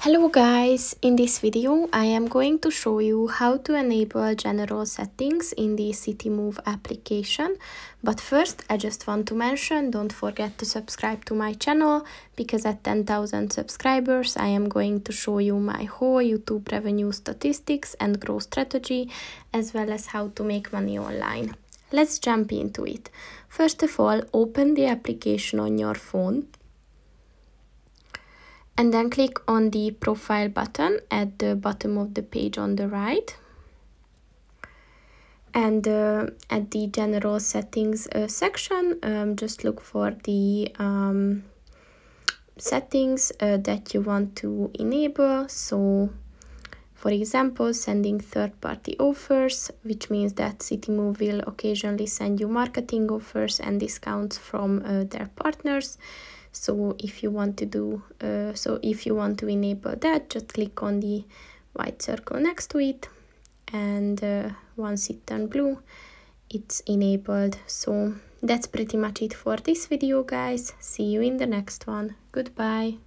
Hello guys, in this video I am going to show you how to enable general settings in the Citymove application. But first I just want to mention, don't forget to subscribe to my channel, because at 10,000 subscribers I am going to show you my whole YouTube revenue statistics and growth strategy, as well as how to make money online. Let's jump into it. First of all, open the application on your phone. And then click on the profile button at the bottom of the page on the right. And at the general settings section, just look for the settings that you want to enable. So, for example, sending third-party offers, which means that Citymove will occasionally send you marketing offers and discounts from their partners. So if you want to enable that, just click on the white circle next to it, and once it turns blue, it's enabled. So that's pretty much it for this video, guys. See you in the next one. Goodbye.